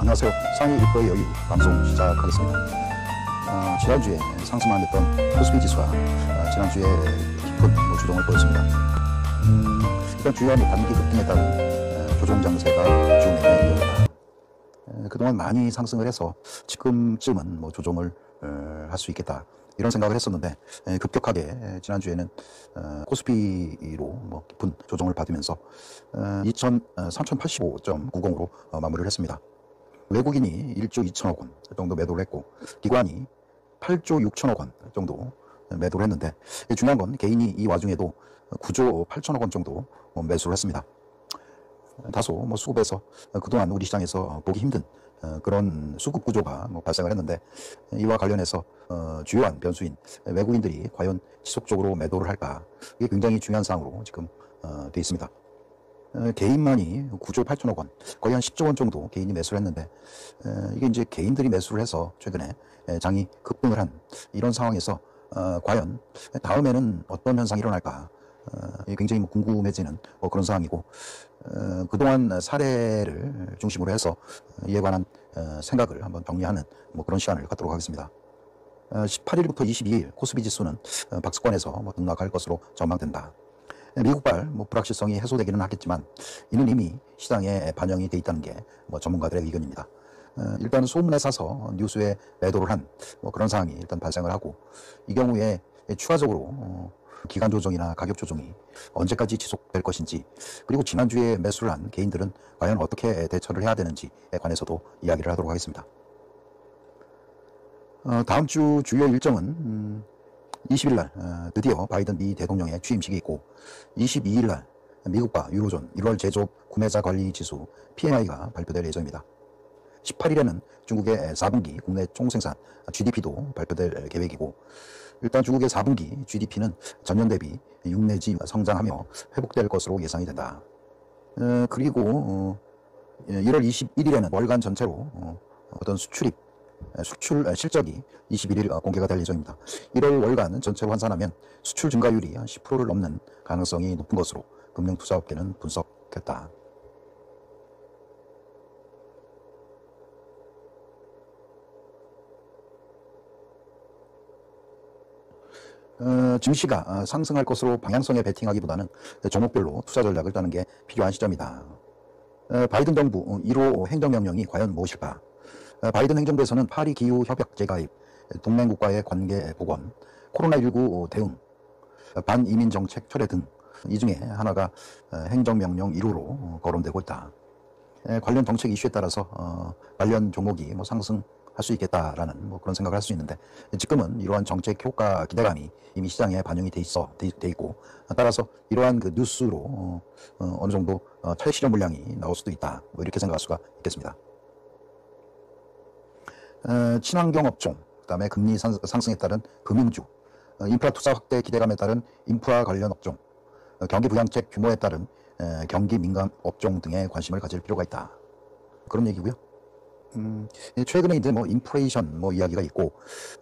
안녕하세요. 상위 1%의 여유 방송 시작하겠습니다. 지난주에 상승만 했던 코스피 지수가 지난주에 깊은 조정을 보였습니다. 일단 주요한 단기 급등에 따른 조정 장세가 주 내내 이어졌다. 그동안 많이 상승을 해서 지금쯤은 조정을 할 수 있겠다 이런 생각을 했었는데, 급격하게 지난주에는 코스피로 깊은 조정을 받으면서 3085.90으로 마무리를 했습니다. 외국인이 1조 2천억 원 정도 매도를 했고, 기관이 8조 6천억 원 정도 매도를 했는데, 중요한 건 개인이 이 와중에도 9조 8천억 원 정도 매수를 했습니다. 다소 수급에서 그동안 우리 시장에서 보기 힘든 그런 수급 구조가 발생을 했는데, 이와 관련해서 주요한 변수인 외국인들이 과연 지속적으로 매도를 할까, 이게 굉장히 중요한 사항으로 지금 돼 있습니다. 개인만이 9조 8천억 원, 거의 한 10조 원 정도 개인이 매수를 했는데, 이게 이제 개인들이 매수를 해서 최근에 장이 급등을 한 이런 상황에서 과연 다음에는 어떤 현상이 일어날까, 굉장히 궁금해지는 그런 상황이고, 그동안 사례를 중심으로 해서 이에 관한 생각을 한번 정리하는 그런 시간을 갖도록 하겠습니다. 18일부터 22일 코스피 지수는 박스권에서 등락할 것으로 전망된다. 미국발 불확실성이 해소되기는 하겠지만, 이는 이미 시장에 반영이 돼 있다는 게 전문가들의 의견입니다. 일단은 소문에 사서 뉴스에 매도를 한 그런 상황이 일단 발생을 하고, 이 경우에 추가적으로 기간 조정이나 가격 조정이 언제까지 지속될 것인지, 그리고 지난주에 매수를 한 개인들은 과연 어떻게 대처를 해야 되는지에 관해서도 이야기를 하도록 하겠습니다. 다음 주 주요 일정은 20일 날 드디어 바이든 미 대통령의 취임식이 있고, 22일 날 미국과 유로존 1월 제조업 구매자 관리 지수 PMI가 발표될 예정입니다. 18일에는 중국의 4분기 국내 총생산 GDP도 발표될 계획이고, 일단 중국의 4분기 GDP는 전년 대비 6 내지 성장하며 회복될 것으로 예상이 된다. 그리고 1월 21일에는 월간 전체로 어떤 수출 실적이 21일 공개가 될 예정입니다. 1월 월간 전체로 환산하면 수출 증가율이 한 10%를 넘는 가능성이 높은 것으로 금융투자업계는 분석했다. 증시가 상승할 것으로 방향성에 베팅하기보다는 종목별로 투자 전략을 짜는 게 필요한 시점이다. 바이든 정부 1호 행정명령이 과연 무엇일까? 바이든 행정부에서는 파리 기후 협약 재가입, 동맹국과의 관계 복원, 코로나19 대응, 반이민 정책 철회 등 이 중에 하나가 행정명령 1호로 거론되고 있다. 관련 정책 이슈에 따라서 관련 종목이 상승할 수 있겠다라는 그런 생각을 할 수 있는데, 지금은 이러한 정책 효과 기대감이 이미 시장에 반영이 돼 있고, 따라서 이러한 그 뉴스로 어느 정도 차익 실현 물량이 나올 수도 있다, 이렇게 생각할 수가 있겠습니다. 친환경 업종, 그다음에 금리 상승에 따른 금융주, 인프라 투자 확대 기대감에 따른 인프라 관련 업종, 경기 부양책 규모에 따른 경기 민감 업종 등에 관심을 가질 필요가 있다, 그런 얘기고요. 최근에 이제 인플레이션 이야기가 있고,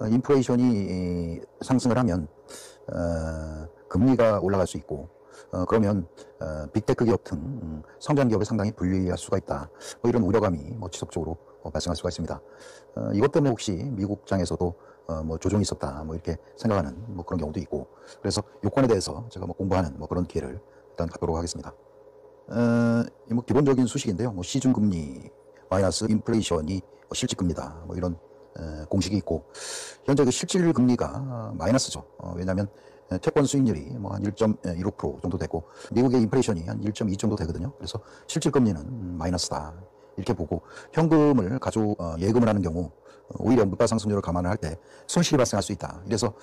인플레이션이 상승을 하면 금리가 올라갈 수 있고, 그러면 빅테크 기업 등 성장 기업을 상당히 불리할 수가 있다, 이런 우려감이 지속적으로 발생할 수가 있습니다. 이것 때문에 혹시 미국장에서도 조정이 있었다, 이렇게 생각하는 그런 경우도 있고, 그래서 요건에 대해서 제가 공부하는 그런 기회를 일단 갖도록 하겠습니다. 기본적인 수식인데요. 시중금리 마이너스 인플레이션이 실질금리다, 이런 공식이 있고, 현재 그 실질금리가 마이너스죠. 왜냐하면 채권 수익률이 한 1.15% 정도 되고, 미국의 인플레이션이 한 1.2 정도 되거든요. 그래서 실질금리는 마이너스다, 이렇게 보고, 현금을 예금을 하는 경우 오히려 물가 상승률을 감안을 할 때 손실이 발생할 수 있다. 이래서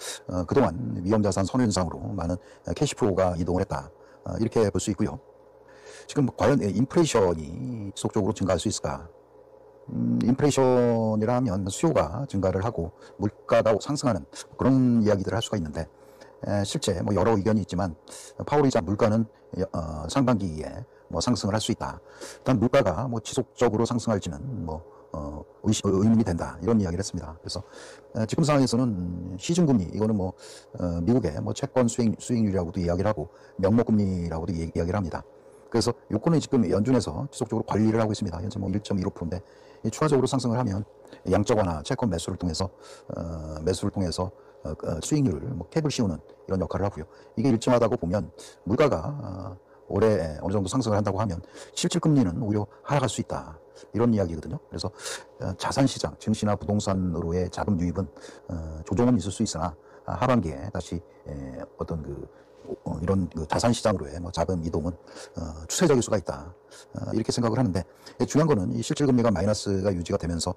그동안 위험자산 선호 현상으로 많은 캐시플로우가 이동을 했다, 이렇게 볼 수 있고요. 지금 과연 인플레이션이 지속적으로 증가할 수 있을까? 인플레이션이라 하면 수요가 증가를 하고 물가가 상승하는 그런 이야기들을 할 수가 있는데, 실제 여러 의견이 있지만, 파월이자 물가는 상반기에 상승을 할 수 있다. 일단 물가가 지속적으로 상승할지는 의문이 된다, 이런 이야기를 했습니다. 그래서 지금 상황에서는 시중금리, 이거는 미국의 채권 수익률이라고도 이야기를 하고 명목금리라고도 이야기를 합니다. 그래서 요거는 지금 연준에서 지속적으로 관리를 하고 있습니다. 현재 뭐 1.15%인데 추가적으로 상승을 하면 양적 완화, 채권 매수를 통해서 수익률을 뭐 캡을 씌우는 이런 역할을 하고요. 이게 일정하다고 보면 물가가 올해 어느 정도 상승을 한다고 하면 실질 금리는 오히려 하락할 수 있다. 이런 이야기거든요. 그래서 자산시장, 증시나 부동산으로의 자금 유입은 조정은 있을 수 있으나 하반기에 다시 어떤 이런 자산시장으로의 뭐 자금 이동은 추세적일 수가 있다. 이렇게 생각을 하는데 중요한 거는 이 실질금리가 마이너스가 유지가 되면서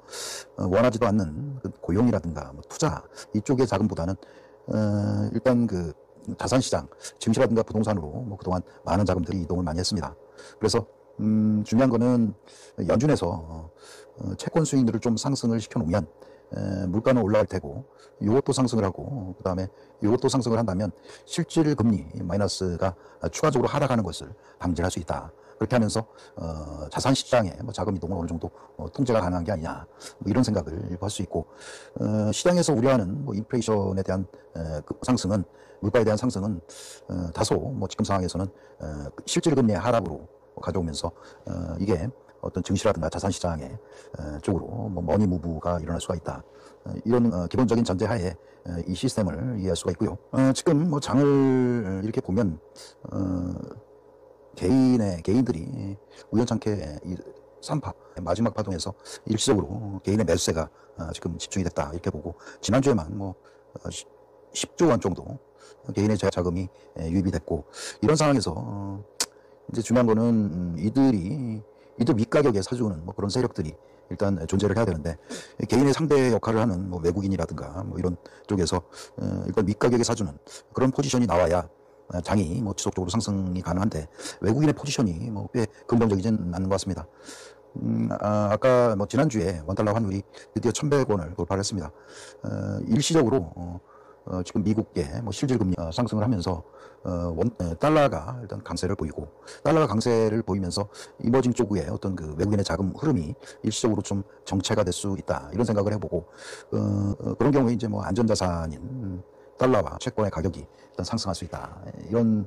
원하지도 않는 고용이라든가 뭐 투자 이쪽의 자금보다는 일단 자산시장, 증시라든가 부동산으로 뭐 그동안 많은 자금들이 이동을 많이 했습니다. 그래서 중요한 거는 연준에서 채권 수익률을 좀 상승을 시켜놓으면 물가는 올라갈 테고 이것도 상승을 하고 그다음에 이것도 상승을 한다면 실질 금리 마이너스가 추가적으로 하락하는 것을 방지할 수 있다. 그렇게 하면서 자산 시장에 뭐 자금 이동을 어느 정도 통제가 가능한 게 아니냐 뭐 이런 생각을 할 수 있고 시장에서 우려하는 뭐 인플레이션에 대한 상승은 물가에 대한 상승은 다소 뭐 지금 상황에서는 실질 금리의 하락으로 가져오면서 이게 어떤 증시라든가 자산시장의 쪽으로 뭐 머니 무브가 일어날 수가 있다. 이런 기본적인 전제하에 이 시스템을 이해할 수가 있고요. 지금 뭐 장을 이렇게 보면 개인들이 우연찮게 이 3파 마지막 파동에서 일시적으로 개인의 매수세가 지금 집중이 됐다 이렇게 보고 지난주에만 뭐 10조 원 정도 개인의 자금이 유입이 됐고 이런 상황에서 이제 중요한 거는 이들 밑가격에 사주는 뭐 그런 세력들이 일단 존재를 해야 되는데 개인의 상대 역할을 하는 뭐 외국인이라든가 뭐 이런 쪽에서 일단 밑가격에 사주는 그런 포지션이 나와야 장이 뭐 지속적으로 상승이 가능한데 외국인의 포지션이 뭐 꽤 긍정적이진 않는 것 같습니다. 아까 뭐 지난주에 원달러 환율이 드디어 1,100원을 돌파를 했습니다. 일시적으로 지금 미국의 뭐 실질 금리 상승을 하면서 달러가 일단 강세를 보이고 달러가 강세를 보이면서 이머징 쪽의 어떤 외국인의 자금 흐름이 일시적으로 좀 정체가 될 수 있다 이런 생각을 해보고 그런 경우에 이제 뭐 안전자산인 달러와 채권의 가격이 일단 상승할 수 있다 이런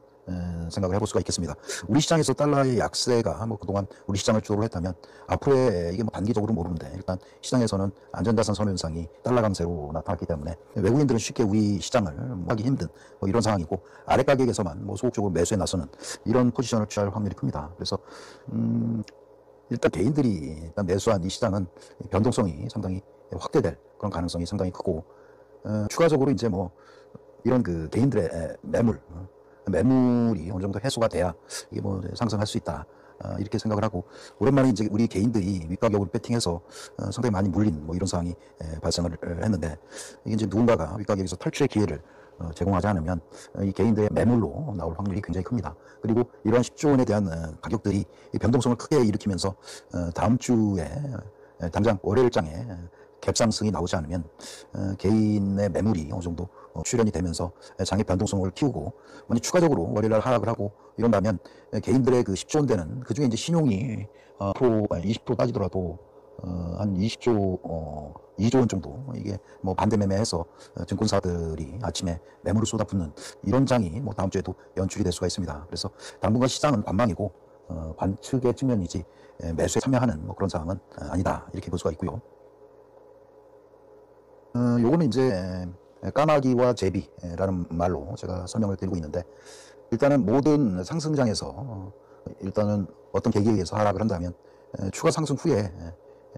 생각을 해볼 수가 있겠습니다. 우리 시장에서 달러의 약세가 뭐 그동안 우리 시장을 주도를 했다면 앞으로의 이게 뭐 단기적으로 모르는데 일단 시장에서는 안전자산 선현상이 달러 강세로 나타났기 때문에 외국인들은 쉽게 우리 시장을 하기 힘든 뭐 이런 상황이고 아래 가격에서만 뭐 소극적으로 매수에 나서는 이런 포지션을 취할 확률이 큽니다. 그래서 일단 개인들이 일단 매수한 이 시장은 변동성이 상당히 확대될 그런 가능성이 상당히 크고 추가적으로 이제 뭐 이런 개인들의 매물이 어느 정도 해소가 돼야 이게 뭐 상승할 수 있다. 이렇게 생각을 하고 오랜만에 이제 우리 개인들이 윗가격으로 배팅해서 상당히 많이 물린 뭐 이런 상황이 발생을 했는데 이게 이제 누군가가 윗가격에서 탈출의 기회를 제공하지 않으면 이 개인들의 매물로 나올 확률이 굉장히 큽니다. 그리고 이러한 10조 원에 대한 가격들이 변동성을 크게 일으키면서 다음 주에 당장 월요일장에 갭상승이 나오지 않으면 개인의 매물이 어느 정도 출현이 되면서 장의 변동성을 키우고 만약 추가적으로 월요일날 하락을 하고 이런다면 개인들의 10조 원대는 그중에 이제 신용이 20% 따지더라도 한 2조 원 정도 이게 뭐 반대 매매해서 증권사들이 아침에 매물을 쏟아붓는 이런 장이 뭐 다음 주에도 연출이 될 수가 있습니다. 그래서 당분간 시장은 관망이고 관측의 측면이지 매수에 참여하는 뭐 그런 상황은 아니다 이렇게 볼 수가 있고요. 요거는 이제 까마귀와 제비라는 말로 제가 설명을 드리고 있는데 일단은 모든 상승장에서 일단은 어떤 계기에 의해서 하락을 한다면 추가 상승 후에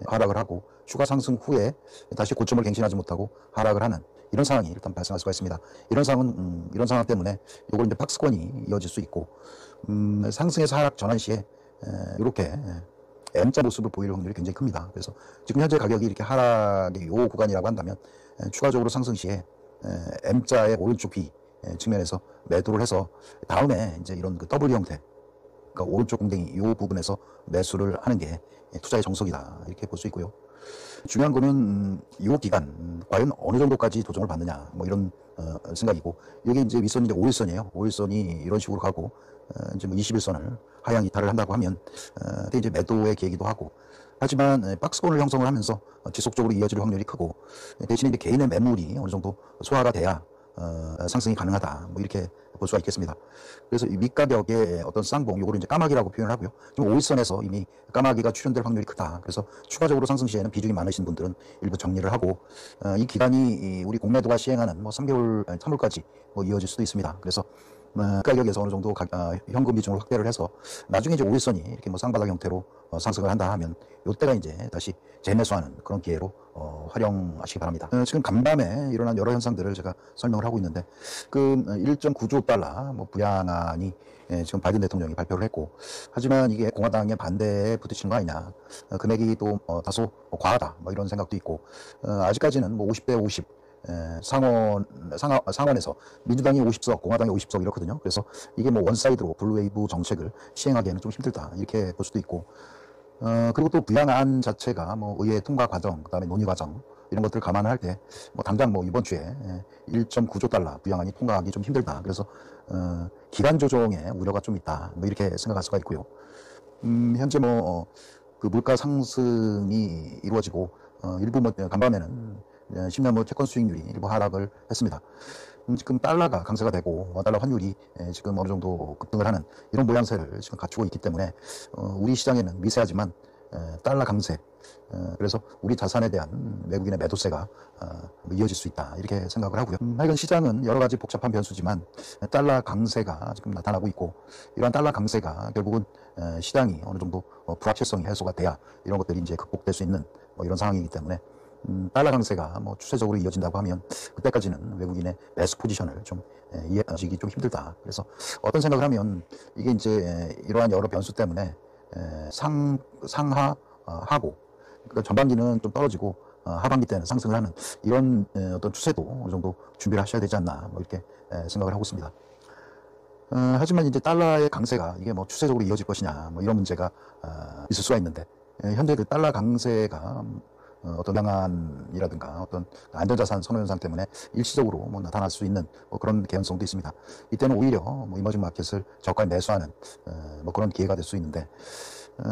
하락을 하고 추가 상승 후에 다시 고점을 갱신하지 못하고 하락을 하는 이런 상황이 일단 발생할 수가 있습니다. 이런 상황 때문에 요걸 이제 박스권이 이어질 수 있고 상승에서 하락 전환 시에 이렇게 M자 모습을 보일 확률이 굉장히 큽니다. 그래서 지금 현재 가격이 이렇게 하락의 요 구간이라고 한다면 추가적으로 상승 시에 M자의 오른쪽 위 측면에서 매도를 해서 다음에 이제 이런 W 형태, 그러니까 오른쪽 공댕이 요 부분에서 매수를 하는 게 투자의 정석이다 이렇게 볼 수 있고요. 중요한 거는 요 기간 과연 어느 정도까지 도정을 받느냐 뭐 이런 생각이고 여기 이제 윗선이 이제 5일선이에요. 5일선이 이런 식으로 가고 이제 뭐 21선을 하향 이탈을 한다고 하면 그때 이제 매도의 계기도 하고 하지만 박스권을 형성을 하면서 지속적으로 이어질 확률이 크고 대신에 이제 개인의 매물이 어느 정도 소화가 돼야 상승이 가능하다 뭐 이렇게 볼 수가 있겠습니다. 그래서 이 밑가격의 어떤 쌍봉, 요거를 이제 까마귀라고 표현을 하고요. 지금 5일선에서 이미 까마귀가 출현될 확률이 크다. 그래서 추가적으로 상승 시에는 비중이 많으신 분들은 일부 정리를 하고, 이 기간이 우리 공매도가 시행하는 뭐 3개월, 3월까지 뭐 이어질 수도 있습니다. 그래서 가격에서 어느 정도 현금 비중을 확대를 해서 나중에 이제 5일선이 이렇게 뭐 쌍바닥 형태로 상승을 한다 하면 요때가 이제 다시 재매수하는 그런 기회로 활용하시기 바랍니다. 지금 간밤에 일어난 여러 현상들을 제가 설명을 하고 있는데, 그 1.9조 달러 뭐 부양안이 지금 바이든 대통령이 발표를 했고, 하지만 이게 공화당의 반대에 부딪히는 거 아니냐, 금액이 또 다소 과하다 뭐 이런 생각도 있고, 아직까지는 뭐 50대 50 상원에서 민주당이 50석, 공화당이 50석 이렇거든요. 그래서 이게 뭐 원사이드로 블루웨이브 정책을 시행하기에는 좀 힘들다 이렇게 볼 수도 있고, 그리고 또 부양안 자체가 뭐 의회 통과 과정, 그다음에 논의 과정 이런 것들을 감안할 때 뭐 당장 뭐 이번 주에 1.9조 달러 부양안이 통과하기 좀 힘들다. 그래서 기간 조정에 우려가 좀 있다. 뭐 이렇게 생각할 수가 있고요. 현재 뭐 그 물가 상승이 이루어지고 일부 뭐 간밤에는 10년 뭐 채권 수익률이 일부 하락을 했습니다. 지금 달러가 강세가 되고 달러 환율이 지금 어느 정도 급등을 하는 이런 모양새를 지금 갖추고 있기 때문에 우리 시장에는 미세하지만 달러 강세, 그래서 우리 자산에 대한 외국인의 매도세가 이어질 수 있다 이렇게 생각을 하고요. 하여간 시장은 여러 가지 복잡한 변수지만 달러 강세가 지금 나타나고 있고, 이러한 달러 강세가 결국은 시장이 어느 정도 불확실성이 해소가 돼야 이런 것들이 이제 극복될 수 있는 뭐 이런 상황이기 때문에 달러 강세가 뭐 추세적으로 이어진다고 하면 그때까지는 외국인의 매수 포지션을 좀 이해하시기 좀 힘들다. 그래서 어떤 생각을 하면 이게 이제 이러한 여러 변수 때문에 상하하고, 그러니까 전반기는 좀 떨어지고 하반기 때는 상승을 하는 이런 어떤 추세도 어느 정도 준비를 하셔야 되지 않나 뭐 이렇게 생각을 하고 있습니다. 하지만 이제 달러의 강세가 이게 뭐 추세적으로 이어질 것이냐 뭐 이런 문제가 있을 수가 있는데, 현재 그 달러 강세가 어떤 양안이라든가 어떤 안전자산 선호 현상 때문에 일시적으로 뭐 나타날 수 있는 뭐 그런 개연성도 있습니다. 이때는 오히려 뭐 이머징 마켓을 저가에 매수하는 뭐 그런 기회가 될 수 있는데,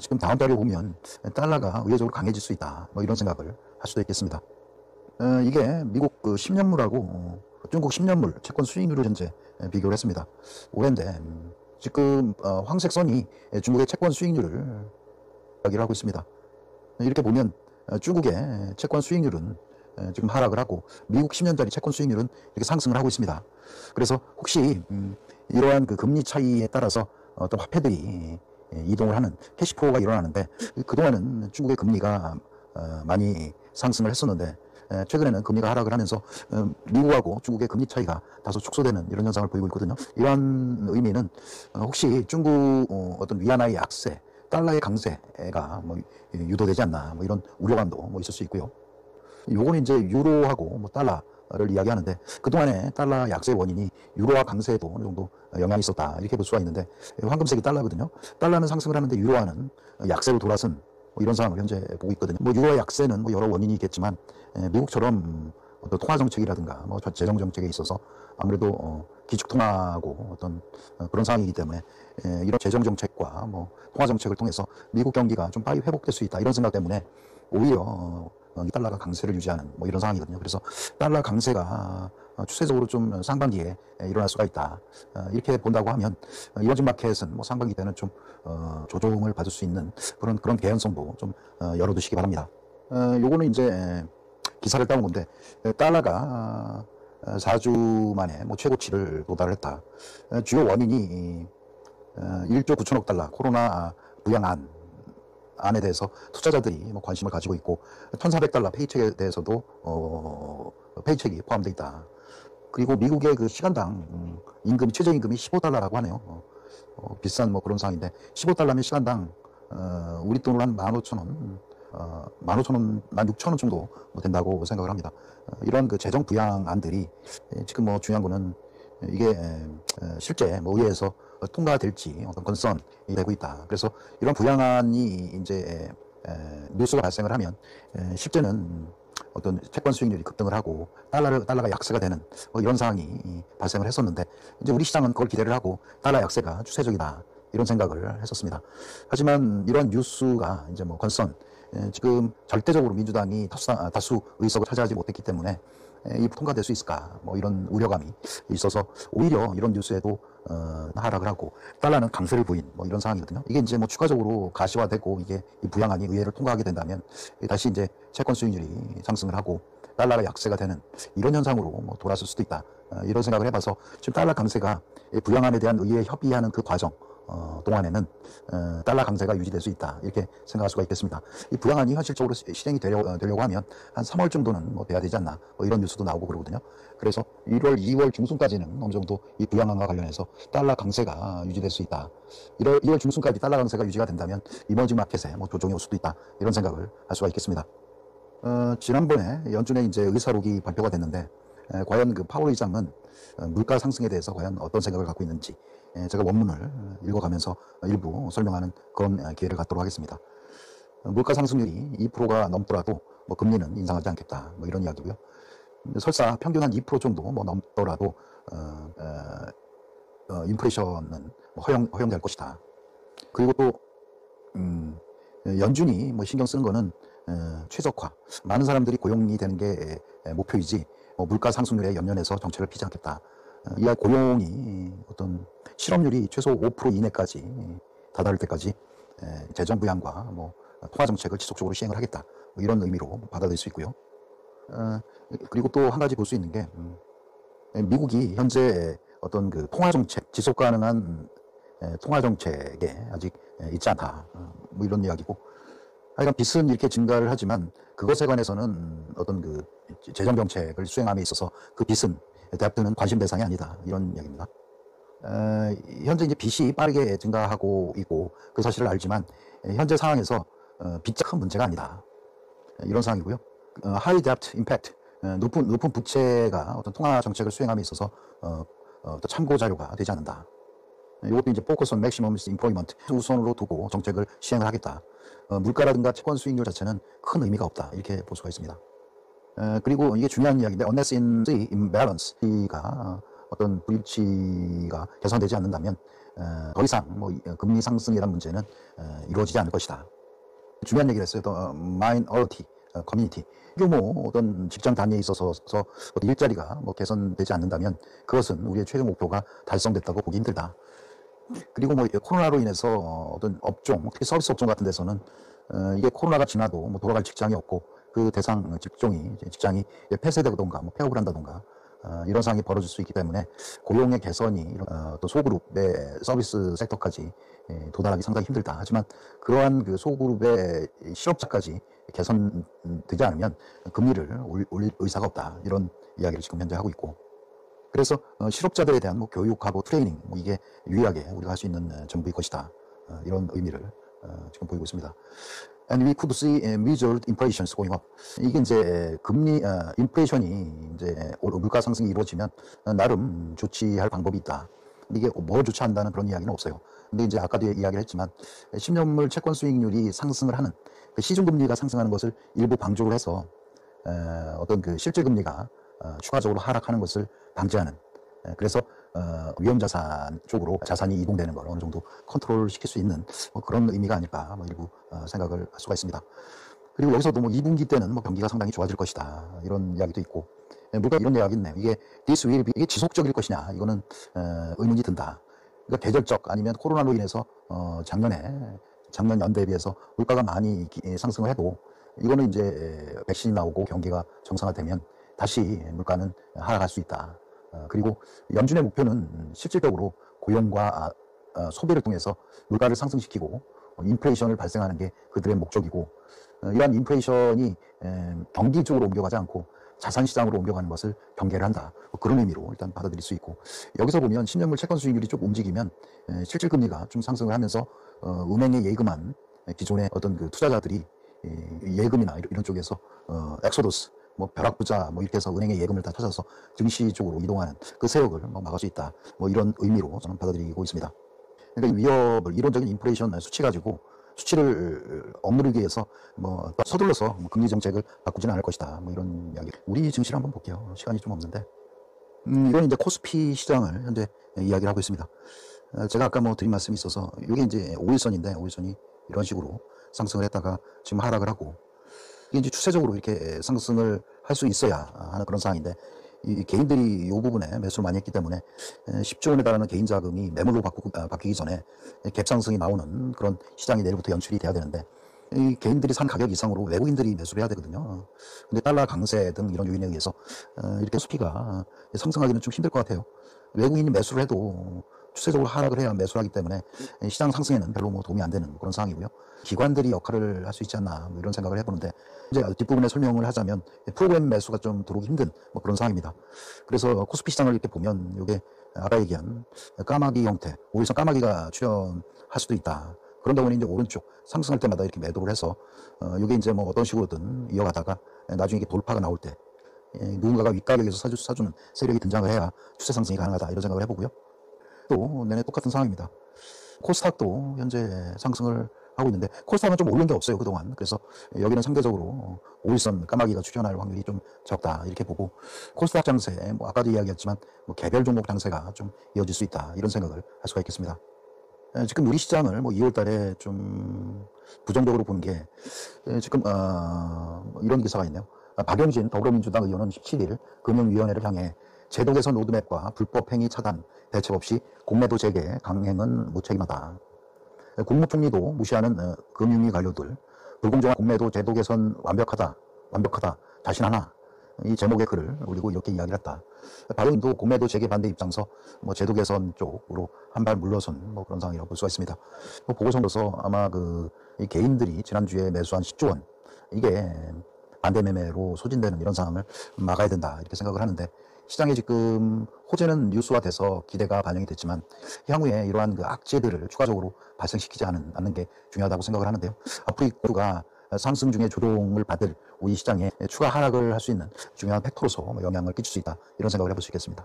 지금 다음 달에 보면 달러가 의외적으로 강해질 수 있다 뭐 이런 생각을 할 수도 있겠습니다. 이게 미국 그 10년물하고 중국 10년물 채권 수익률을 현재 비교를 했습니다. 올해인데 지금 황색 선이 중국의 채권 수익률을 이야기를 하고 있습니다. 이렇게 보면 중국의 채권 수익률은 지금 하락을 하고 미국 10년짜리 채권 수익률은 이렇게 상승을 하고 있습니다. 그래서 혹시 이러한 그 금리 차이에 따라서 어떤 화폐들이 이동을 하는 캐시플로우가 일어나는데, 그동안은 중국의 금리가 많이 상승을 했었는데 최근에는 금리가 하락을 하면서 미국하고 중국의 금리 차이가 다소 축소되는 이런 현상을 보이고 있거든요. 이러한 의미는 혹시 중국 어떤 위안화의 약세, 달러의 강세가 뭐 유도되지 않나 뭐 이런 우려감도 뭐 있을 수 있고요. 요거는 이제 유로하고 뭐 달러를 이야기하는데, 그동안에 달러 약세 원인이 유로화 강세에도 어느 정도 영향이 있었다 이렇게 볼 수가 있는데, 황금색이 달러거든요. 달러는 상승을 하는데 유로화는 약세로 돌아선 뭐 이런 상황을 현재 보고 있거든요. 뭐 유로화 약세는 뭐 여러 원인이 있겠지만 미국처럼 어떤 통화 정책이라든가 뭐 재정 정책에 있어서 아무래도 기축통화고 어떤 그런 상황이기 때문에 이런 재정 정책과 뭐 통화 정책을 통해서 미국 경기가 좀 빨리 회복될 수 있다 이런 생각 때문에 오히려 이 달러가 강세를 유지하는 뭐 이런 상황이거든요. 그래서 달러 강세가 추세적으로 좀 상반기에 일어날 수가 있다 이렇게 본다고 하면 이머징 마켓은 뭐 상반기 때는 좀 조정을 받을 수 있는 그런 개연성도 좀 열어두시기 바랍니다. 요거는 이제 기사를 따온 건데, 달러가 4주 만에 뭐 최고치를 도달을 했다. 주요 원인이 1조 9천억 달러 코로나 부양안 안에 대해서 투자자들이 뭐 관심을 가지고 있고, 1,400달러 페이첵에 대해서도 페이첵이 포함되어 있다. 그리고 미국의 그 시간당 임금, 최저임금이 15달러라고 하네요. 비싼 뭐 그런 상황인데 15달러면 시간당 우리 돈으로 한 15,000원, 15,000원, 16,000원 정도 뭐 된다고 생각을 합니다. 이런 그 재정 부양안들이 지금 뭐 중요한 거는 이게 실제 뭐 의회에서 통과될지 어떤 건선이 되고 있다. 그래서 이런 부양안이 이제 뉴스가 발생을 하면 실제는 어떤 채권 수익률이 급등을 하고 달러가 약세가 되는 뭐 이런 상황이 발생을 했었는데, 이제 우리 시장은 그걸 기대를 하고 달러 약세가 추세적이다 이런 생각을 했었습니다. 하지만 이런 뉴스가 이제 뭐 건선, 지금 절대적으로 민주당이 다수 의석을 차지하지 못했기 때문에 이 통과될 수 있을까? 뭐 이런 우려감이 있어서 오히려 이런 뉴스에도 하락을 하고 달러는 강세를 보인 뭐 이런 상황이거든요. 이게 이제 뭐 추가적으로 가시화되고 이게 이 부양안이 의회를 통과하게 된다면 다시 이제 채권 수익률이 상승을 하고 달러가 약세가 되는 이런 현상으로 뭐 돌아설 수도 있다. 이런 생각을 해봐서 지금 달러 강세가 이 부양안에 대한 의회 협의하는 그 과정 동안에는 달러 강세가 유지될 수 있다. 이렇게 생각할 수가 있겠습니다. 이 부양안이 현실적으로 실행이 되려고 하면 한 3월 정도는 뭐 돼야 되지 않나. 뭐 이런 뉴스도 나오고 그러거든요. 그래서 1월, 2월 중순까지는 어느 정도 이 부양안과 관련해서 달러 강세가 유지될 수 있다. 2월 중순까지 달러 강세가 유지가 된다면 이머징 마켓에 뭐 조정이 올 수도 있다. 이런 생각을 할 수가 있겠습니다. 지난번에 연준에 이제 의사록이 발표가 됐는데 과연 그 파월 의장은 물가 상승에 대해서 과연 어떤 생각을 갖고 있는지 제가 원문을 읽어가면서 일부 설명하는 그런 기회를 갖도록 하겠습니다. 물가 상승률이 2%가 넘더라도 뭐 금리는 인상하지 않겠다. 뭐 이런 이야기고요. 설사 평균 한 2% 정도 뭐 넘더라도 인플레이션은 뭐 허용될 것이다. 그리고 또 연준이 뭐 신경 쓰는 거는 최적화, 많은 사람들이 고용이 되는 게 목표이지 물가 상승률에 연연해서 정책을 피지 않겠다. 이 고용이 어떤 실업률이 최소 5% 이내까지 다다를 때까지 재정 부양과 뭐 통화 정책을 지속적으로 시행을 하겠다. 뭐 이런 의미로 받아들일 수 있고요. 그리고 또 한 가지 볼 수 있는 게 미국이 현재 어떤 그 통화 정책, 지속 가능한 통화 정책에 아직 있지 않다. 뭐 이런 이야기고. 하여간 빚은 이렇게 증가를 하지만 그것에 관해서는 어떤 그 재정 정책을 수행함에 있어서 그 빚은 대학들은 관심 대상이 아니다. 이런 이야기입니다. 현재 이제 빚이 빠르게 증가하고 있고 그 사실을 알지만 현재 상황에서 빚이 큰 문제가 아니다. 이런 상황이고요. High debt impact, 높은 부채가 어떤 통화 정책을 수행함에 있어서 또 참고 자료가 되지 않는다. 이것도 이제 focus on maximum employment 우선으로 두고 정책을 시행을 하겠다. 물가라든가 채권 수익률 자체는 큰 의미가 없다. 이렇게 볼 수가 있습니다. 그리고 이게 중요한 이야기인데 unless in the imbalance가 어떤 불일치가 개선되지 않는다면 더 이상 뭐 금리 상승이라는 문제는 이루어지지 않을 것이다. 중요한 얘기를 했어요. 또 minority 커뮤니티 규모 어떤 직장 단위에 있어서 일자리가 뭐 개선되지 않는다면 그것은 우리의 최종 목표가 달성됐다고 보기 힘들다. 그리고 뭐 코로나로 인해서 어떤 업종, 특히 서비스 업종 같은 데서는 이게 코로나가 지나도 뭐 돌아갈 직장이 없고 그 대상 직장이 폐쇄되던가 뭐 폐업을 한다던가 이런 상황이 벌어질 수 있기 때문에 고용의 개선이 또 소그룹의 서비스 섹터까지 도달하기 상당히 힘들다. 하지만 그러한 그 소그룹의 실업자까지 개선되지 않으면 금리를 올릴 의사가 없다. 이런 이야기를 지금 현재 하고 있고. 그래서 실업자들에 대한 뭐 교육하고 트레이닝 뭐 이게 유의하게 우리가 할 수 있는 정부일 것이다. 이런 의미를 지금 보이고 있습니다. And we could see measured inflations going up. 이게 이제 금리 인플레이션이 이제 물가 상승이 이루어지면 나름 조치할 방법이 있다. 이게 뭐 조치한다는 그런 이야기는 없어요. 근데 이제 아까도 이야기를 했지만 10년물 채권 수익률이 상승을 하는 그 시중금리가 상승하는 것을 일부 방조를 해서 어떤 그 실질 금리가 추가적으로 하락하는 것을 방지하는 그래서 위험자산 쪽으로 자산이 이동되는 걸 어느 정도 컨트롤 시킬 수 있는 뭐 그런 의미가 아닐까 뭐 일부 생각을 할 수가 있습니다. 그리고 여기서도 뭐 2분기 때는 뭐 경기가 상당히 좋아질 것이다 이런 이야기도 있고 물가 이런 이야기 있네요. 이게 this will be 이게 지속적일 것이냐 이거는 의문이 든다. 그러니까 계절적 아니면 코로나로 인해서 작년 연대에 비해서 물가가 많이 상승을 해도 이거는 이제 백신이 나오고 경기가 정상화되면 다시 물가는 하락할 수 있다. 그리고 연준의 목표는 실질적으로 고용과 소비를 통해서 물가를 상승시키고 인플레이션을 발생하는 게 그들의 목적이고 이러한 인플레이션이 경기 쪽으로 옮겨가지 않고 자산시장으로 옮겨가는 것을 경계를 한다. 뭐 그런 의미로 일단 받아들일 수 있고 여기서 보면 10년물 채권 수익률이 좀 움직이면 실질금리가 좀 상승을 하면서 은행에 예금한 기존의 어떤 그 투자자들이 예금이나 이런 쪽에서 엑소더스 뭐 벼락부자 뭐 이렇게 해서 은행에 예금을 다 찾아서 증시 쪽으로 이동하는 그 세력을 뭐 막을 수 있다. 뭐 이런 의미로 저는 받아들이고 있습니다. 그러니까 이 위협을 이론적인 인플레이션 수치 가지고 수치를 억누르기 위해서 뭐 서둘러서 뭐 금리 정책을 바꾸지는 않을 것이다. 뭐 이런 이야기. 우리 증시를 한번 볼게요. 시간이 좀 없는데. 이건 이제 코스피 시장을 현재 이야기를 하고 있습니다. 제가 아까 뭐 드린 말씀이 있어서 이게 이제 5일선인데 5일선이 이런 식으로 상승을 했다가 지금 하락을 하고 이게 이제 추세적으로 이렇게 상승을 할 수 있어야 하는 그런 상황인데, 이 개인들이 이 부분에 매수를 많이 했기 때문에 10조 원에 달하는 개인 자금이 매물로 바뀌기 전에 갭상승이 나오는 그런 시장이 내일부터 연출이 돼야 되는데, 이 개인들이 산 가격 이상으로 외국인들이 매수를 해야 되거든요. 근데 달러 강세 등 이런 요인에 의해서 이렇게 코스피가 상승하기는 좀 힘들 것 같아요. 외국인이 매수를 해도 추세적으로 하락을 해야 매수를 하기 때문에 시장 상승에는 별로 뭐 도움이 안 되는 그런 상황이고요. 기관들이 역할을 할 수 있지 않나 뭐 이런 생각을 해보는데, 이제 뒷부분에 설명을 하자면 프로그램 매수가 좀 들어오기 힘든 뭐 그런 상황입니다. 그래서 코스피 시장을 이렇게 보면 이게 아까 얘기한 까마귀 형태, 5일선 까마귀가 출현할 수도 있다. 그런 경우는 이제 오른쪽 상승할 때마다 이렇게 매도를 해서 이게 이제 뭐 어떤 식으로든 이어가다가 나중에 이게 돌파가 나올 때 누군가가 윗가격에서 사주는 세력이 등장을 해야 추세 상승이 가능하다, 이런 생각을 해보고요. 또 내내 똑같은 상황입니다. 코스닥도 현재 상승을 하고 있는데, 코스닥은 좀 오른 게 없어요, 그동안. 그래서 여기는 상대적으로 5일선 까마귀가 출현할 확률이 좀 적다, 이렇게 보고, 코스닥 장세, 뭐 아까도 이야기했지만 뭐 개별 종목 장세가 좀 이어질 수 있다, 이런 생각을 할 수가 있겠습니다. 지금 우리 시장을 뭐 2월 달에 좀 부정적으로 본 게, 지금 뭐 이런 기사가 있네요. 박용진 더불어민주당 의원은 17일 금융위원회를 향해 제도 개선 로드맵과 불법 행위 차단, 대책 없이 공매도 재개 강행은 무책임하다. 국무총리도 무시하는 금융위 관료들, 불공정한 공매도 제도 개선 완벽하다, 자신하나, 이 제목의 글을 올리고 이렇게 이야기를 했다. 박용진도 공매도 재개 반대 입장서 뭐 제도 개선 쪽으로 한 발 물러선 뭐 그런 상황이라고 볼 수가 있습니다. 뭐 보고서로서 아마 이 개인들이 지난주에 매수한 10조 원, 이게 반대 매매로 소진되는 이런 상황을 막아야 된다, 이렇게 생각을 하는데, 시장에 지금 호재는 뉴스화돼서 기대가 반영이 됐지만 향후에 이러한 그 악재들을 추가적으로 발생시키지 않는 게 중요하다고 생각을 하는데요. 앞으로 이 코스피가 상승 중에 조정을 받을 우리 시장에 추가 하락을 할 수 있는 중요한 팩터로서 영향을 끼칠 수 있다, 이런 생각을 해볼 수 있겠습니다.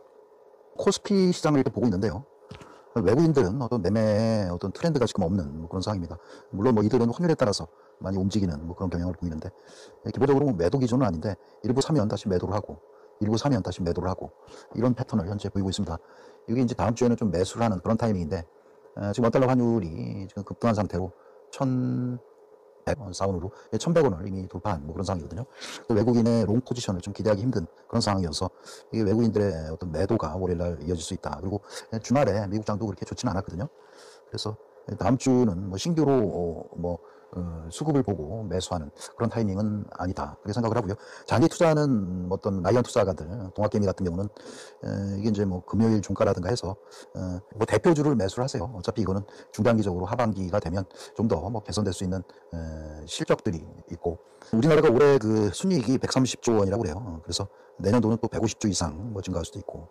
코스피 시장을 이렇게 보고 있는데요. 외국인들은 어떤 매매의 어떤 트렌드가 지금 없는 그런 상황입니다. 물론 뭐 이들은 환율에 따라서 많이 움직이는 뭐 그런 경향을 보이는데, 기본적으로 뭐 매도 기준은 아닌데 일부 사면 다시 매도를 하고, 일부 사면 다시 매도를 하고, 이런 패턴을 현재 보이고 있습니다. 이게 이제 다음 주에는 좀 매수를 하는 그런 타이밍인데, 지금 원달러 환율이 지금 급등한 상태로 1,100원 로 1,100원을 이미 돌파한 뭐 그런 상황이거든요. 외국인의 롱 포지션을 좀 기대하기 힘든 그런 상황이어서 이게 외국인들의 어떤 매도가 월요일날 이어질 수 있다. 그리고 주말에 미국장도 그렇게 좋지는 않았거든요. 그래서 다음 주는 뭐 신규로 수급을 보고 매수하는 그런 타이밍은 아니다, 그렇게 생각을 하고요. 장기 투자하는 어떤 라이언 투자가들, 동학개미 같은 경우는 이게 이제 뭐 금요일 종가라든가 해서 뭐 대표주를 매수를 하세요. 어차피 이거는 중단기적으로 하반기가 되면 좀 더 뭐 개선될 수 있는 실적들이 있고, 우리나라가 올해 그 순이익이 130조 원이라고 그래요. 그래서 내년도는 또 150조 이상 뭐 증가할 수도 있고,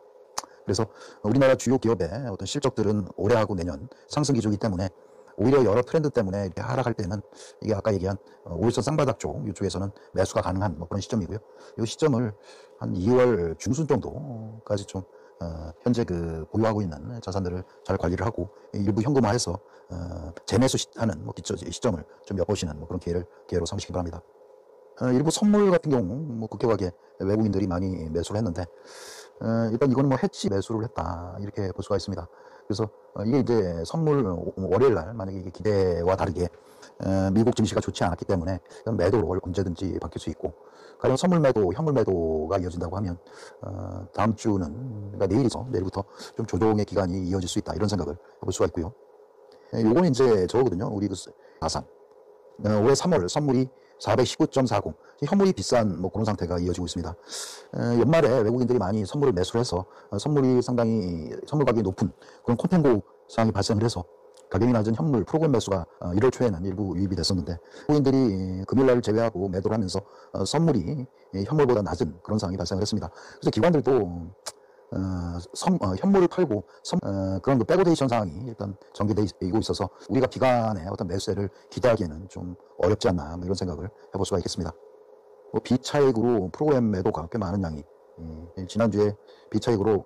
그래서 우리나라 주요 기업의 어떤 실적들은 올해하고 내년 상승 기조이기 때문에 오히려 여러 트렌드 때문에 이렇게 하락할 때는 이게 아까 얘기한 5일선 쌍바닥 쪽, 이쪽에서는 매수가 가능한 뭐 그런 시점이고요. 이 시점을 한 2월 중순 정도까지 좀 현재 보유하고 있는 자산들을 잘 관리를 하고 일부 현금화해서 재매수하는 뭐 시점을 좀 엿보시는 뭐 그런 기회로 삼으시기 바랍니다. 일부 선물 같은 경우 뭐 급격하게 외국인들이 많이 매수를 했는데, 일단 이거는 뭐 해치 매수를 했다, 이렇게 볼 수가 있습니다. 그래서 이게 이제 선물 월요일 날 만약에 이게 기대와 다르게 미국 증시가 좋지 않았기 때문에 매도로 언제든지 바뀔 수 있고, 가령 선물 매도, 현물 매도가 이어진다고 하면 다음 주는, 그러니까 내일부터 좀 조정의 기간이 이어질 수 있다, 이런 생각을 해볼 수가 있고요. 요거는 이제 저거거든요. 우리 자산. 올해 3월 선물이 419.40, 현물이 비싼 뭐 그런 상태가 이어지고 있습니다. 연말에 외국인들이 많이 선물을 매수를 해서 선물이 상당히 선물 가격이 높은 그런 콘텐고 상황이 발생을 해서 가격이 낮은 현물 프로그램 매수가 1월 초에는 일부 유입이 됐었는데, 외국인들이 금요일날을 제외하고 매도를 하면서 선물이 현물보다 낮은 그런 상황이 발생을 했습니다. 그래서 기관들도 현물을 팔고 그런 백오데이션 상황이 일단 전개되고 있어서 우리가 기관의 어떤 매수세를 기대하기에는 좀 어렵지 않나, 뭐 이런 생각을 해볼 수가 있겠습니다. 비차익으로 프로그램 매도가 꽤 많은 양이, 지난주에 비차익으로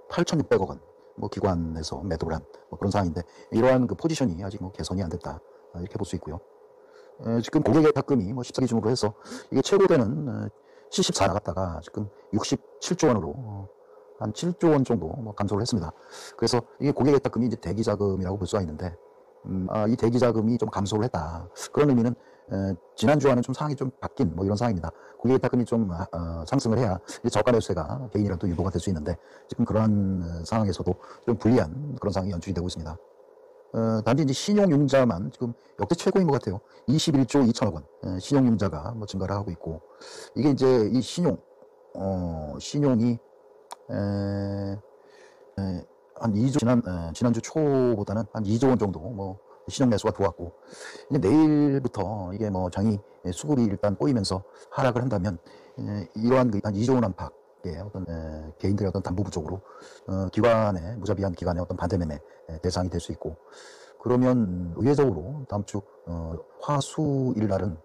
8,600억 원 뭐 기관에서 매도를 한 뭐 그런 상황인데, 이러한 포지션이 아직 뭐 개선이 안 됐다, 이렇게 볼 수 있고요. 지금 고객의 탁금이 뭐 14 기준으로 해서 이게 최고되는 74 나갔다가 지금 67조 원으로 한 7조 원 정도 뭐 감소를 했습니다. 그래서 이게 고객의 탁금이 이제 대기자금이라고 볼 수가 있는데, 이 대기자금이 좀 감소를 했다. 그런 의미는 지난주와는 좀 상황이 좀 바뀐 뭐 이런 상황입니다. 국외유가금이 좀 상승을 해야 이제 저가 매수세가 개인이라도 유도가 될 수 있는데 지금 그러한 상황에서도 좀 불리한 그런 상황이 연출이 되고 있습니다. 단지 이제 신용융자만 지금 역대 최고인 것 같아요. 21조 2천억 원 신용융자가 뭐 증가를 하고 있고, 이게 이제 이 신용이 한 2조 지난주 초보다는 한 2조 원 정도 뭐 신용 매수가 들어왔고, 이제 내일부터 이게 뭐 장이 수급이 일단 꼬이면서 하락을 한다면 이러한 한 2조 원 안팎의 어떤 개인들의 어떤 담보 부족으로 기관의 무자비한 기관의 어떤 반대 매매 대상이 될 수 있고, 그러면 의외적으로 다음 주 화수일 날은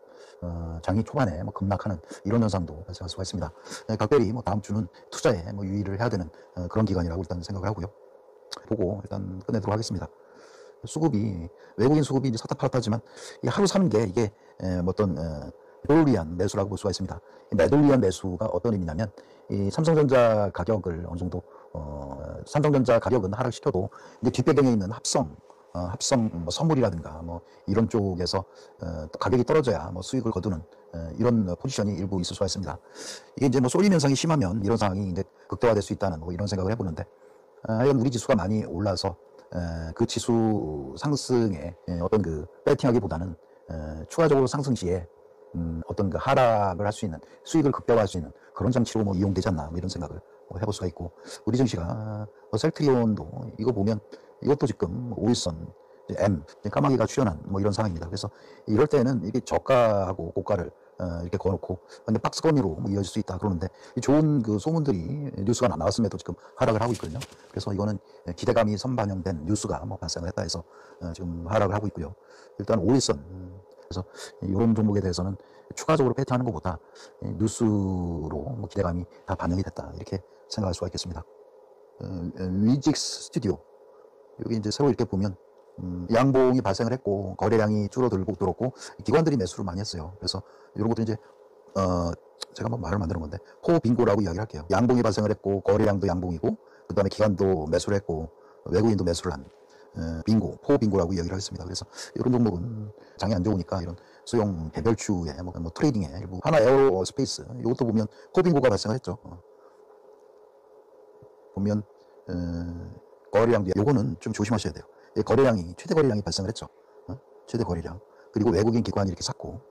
장이 초반에 뭐 급락하는 이런 현상도 발생할 수가 있습니다. 각별히 뭐 다음 주는 투자에 뭐 유의를 해야 되는 그런 기간이라고 일단 생각을 하고요. 보고 일단 끝내도록 하겠습니다. 수급이, 외국인 수급이 이제 샀다 팔았다 하지만 이 하루 사는 게 이게 뭐 어떤 매도를 위한 매수라고 볼 수가 있습니다. 매도를 위한 매수가 어떤 의미냐면, 이 삼성전자 가격을 어느 정도 삼성전자 가격은 하락시켜도 이제 뒷배경에 있는 합성 뭐 선물이라든가 뭐 이런 쪽에서 가격이 떨어져야 뭐 수익을 거두는 이런 포지션이 일부 있을 수가 있습니다. 이게 이제 뭐 쏠림 현상이 심하면 이런 상황이 이제 극대화될 수 있다는 뭐 이런 생각을 해보는데, 하여간 우리 지수가 많이 올라서 그 지수 상승에 어떤 그 배팅하기보다는 추가적으로 상승 시에 어떤 그 하락을 할 수 있는, 수익을 극대화할 수 있는 그런 장치로 뭐 이용되지 않나 뭐 이런 생각을 해볼 수가 있고, 우리 증시가 셀트리온도 이거 보면 이것도 지금 5일선 M 까마귀가 출현한 뭐 이런 상황입니다. 그래서 이럴 때는 이게 저가하고 고가를 이렇게 걸어놓고, 근데 박스권으로 뭐 이어질 수 있다 그러는데, 좋은 그 소문들이 뉴스가 나왔음에도 지금 하락을 하고 있거든요. 그래서 이거는 기대감이 선반영된 뉴스가 뭐 발생을 했다 해서 지금 하락을 하고 있고요. 일단 5일선 그래서 이런 종목에 대해서는 추가적으로 배팅하는 것보다 뉴스로 뭐 기대감이 다 반영이 됐다 이렇게 생각할 수가 있겠습니다. 위직스 스튜디오, 여기 이제 새로 이렇게 보면 양봉이 발생을 했고 거래량이 줄어들었고 기관들이 매수를 많이 했어요. 그래서 이런 것도 이제 제가 한번 말을 만드는 건데 호빙고라고 이야기를 할게요. 양봉이 발생을 했고 거래량도 양봉이고 그 다음에 기관도 매수를 했고 외국인도 매수를 한 포빙고라고 이야기를 하겠습니다. 그래서 이런 종목은 장이 안 좋으니까 이런 수용 개별주의 뭐 트레이딩의 일부, 하나 에어스페이스 이것도 보면 포빙고가 발생을 했죠. 보면 거래량도, 요거는 좀 조심하셔야 돼요. 거래량이 최대 거래량이 발생을 했죠. 최대 거래량. 그리고 외국인 기관이 이렇게 샀고,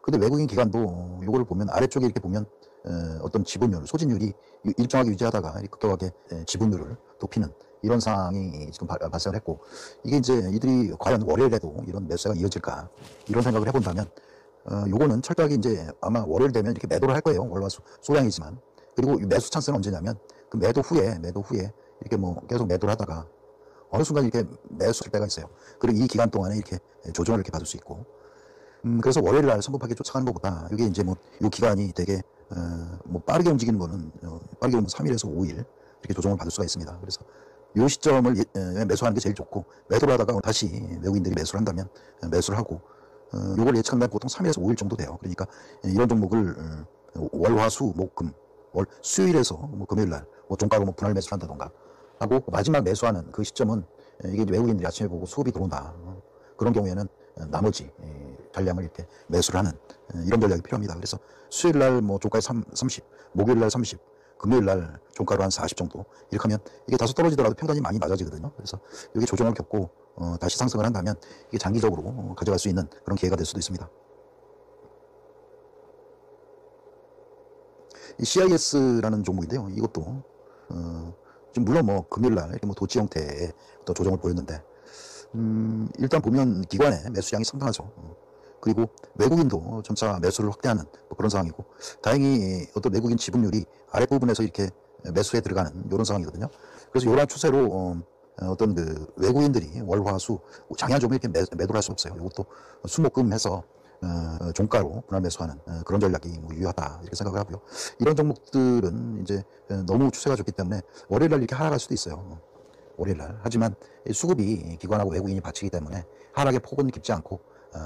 근데 외국인 기관도 요거를 보면 아래쪽에 이렇게 보면 어떤 지분율, 소진율이 일정하게 유지하다가 이렇게 급격하게 지분율을 높이는 이런 상황이 지금 발생을 했고, 이게 이제 이들이 과연 월요일에도 이런 매수가 이어질까 이런 생각을 해본다면 요거는 철저하게 이제 아마 월요일 되면 이렇게 매도를 할 거예요. 월화수 소량이지만. 그리고 매수 찬스는 언제냐면 그 매도 후에 이렇게 뭐 계속 매도를 하다가 어느 순간 이렇게 매수할 때가 있어요. 그리고 이 기간 동안에 이렇게 조정을 이렇게 받을 수 있고, 그래서 월요일 날 성급하게 쫓아가는 것보다 이게 이제 뭐 이 기간이 되게 뭐 빠르게 움직이는 거는 빠르게 보면 3일에서 5일 이렇게 조정을 받을 수가 있습니다. 그래서 이 시점을 매수하는 게 제일 좋고, 매도를 하다가 다시 외국인들이 매수를 한다면 매수를 하고, 요걸 예측한다면 보통 3일에서 5일 정도 돼요. 그러니까 이런 종목을 월화수 목금 수요일에서 뭐 금요일 날 뭐 종가로 뭐 분할 매수를 한다던가 하고, 마지막 매수하는 그 시점은 이게 외국인들이 아침에 보고 수급이 들어온다 그런 경우에는 나머지 잔량을 이렇게 매수를 하는 이런 전략이 필요합니다. 그래서 수요일 날 뭐 종가에 30, 목요일 날 30, 금요일 날 종가로 한 40 정도 이렇게 하면 이게 다소 떨어지더라도 평단이 많이 낮아지거든요. 그래서 이게 조정을 겪고 다시 상승을 한다면 이게 장기적으로 가져갈 수 있는 그런 기회가 될 수도 있습니다. 이 CIS라는 종목인데요. 이것도 지금 물론 뭐 금요일날 이렇게 뭐 도치 형태의 어떤 조정을 보였는데, 일단 보면 기관의 매수량이 상당하죠. 그리고 외국인도 점차 매수를 확대하는 뭐 그런 상황이고, 다행히 어떤 외국인 지분율이 아랫부분에서 이렇게 매수에 들어가는 이런 상황이거든요. 그래서 이러한 추세로 어떤 그 외국인들이 월화수 장야 좀 이렇게 매도를 할 수 없어요. 이것도 수목금해서 종가로 분할 매수하는 그런 전략이 뭐 유효하다 이렇게 생각을 하고요. 이런 종목들은 이제 너무 추세가 좋기 때문에 월요일날 이렇게 하락할 수도 있어요. 월요일날. 하지만 수급이 기관하고 외국인이 받치기 때문에 하락의 폭은 깊지 않고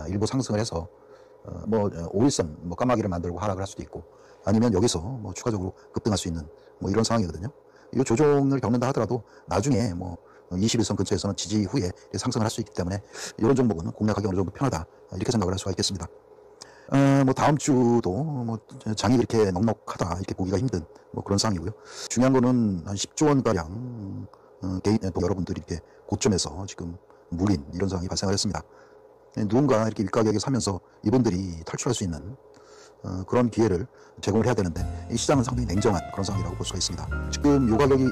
일부 상승을 해서 뭐 5일선 뭐 까마귀를 만들고 하락을 할 수도 있고, 아니면 여기서 뭐 추가적으로 급등할 수 있는 뭐 이런 상황이거든요. 이 조정을 겪는다 하더라도 나중에 뭐 21선 근처에서는 지지 후에 상승을 할 수 있기 때문에 이런 종목은 공략하기 어느 정도 편하다 이렇게 생각을 할 수가 있겠습니다. 뭐 다음 주도 뭐 장이 이렇게 넉넉하다 이렇게 보기가 힘든 뭐 그런 상황이고요. 중요한 거는 한 10조 원 가량 개인 또 여러분들이 이렇게 고점에서 지금 물린 이런 상황이 발생을 했습니다. 누군가 이렇게 일가격에 사면서 이분들이 탈출할 수 있는 그런 기회를 제공을 해야 되는데 이 시장은 상당히 냉정한 그런 상황이라고 볼 수가 있습니다. 지금 요 가격이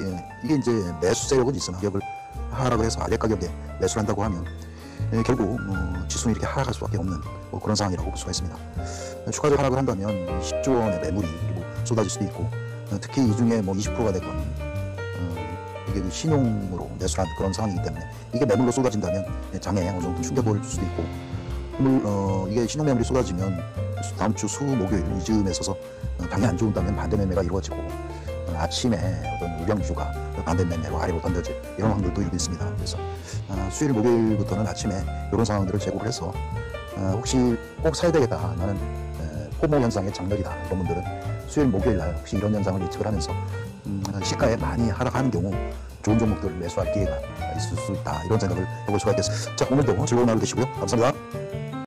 이게 이제 매수 세력은 있으나 가격을 하락을 해서 아래 가격에 매수를 한다고 하면 결국 지수는 이렇게 하락할 수밖에 없는 뭐 그런 상황이라고 볼 수가 있습니다. 추가적으로 하락을 한다면 10조 원의 매물이 그리고 쏟아질 수도 있고 특히 이 중에 뭐 20%가 되건 이게 그 신용으로 매수한 그런 상황이기 때문에 이게 매물로 쏟아진다면 장에 어느 정도 충격을 줄 수도 있고 이게 신용 매물이 쏟아지면 다음 주 수 목요일 이즈음에 있어서 당이 안 좋은다면 반대 매매가 이루어지고 아침에 어떤 우량주가 반대 매매로 아래로 던져질 이런 확률도 일부 있습니다. 그래서 수요일 목요일부터는 아침에 이런 상황들을 제고를 해서 혹시 꼭 사야 되겠다 나는 포모 현상의 장렬이다 이런 분들은 수요일 목요일 날 혹시 이런 현상을 예측을 하면서 시가에 많이 하락하는 경우 좋은 종목들을 매수할 기회가 있을 수 있다 이런 생각을 해볼 수가 있겠습니다. 자, 오늘도 즐거운 하루 되시고요. 감사합니다.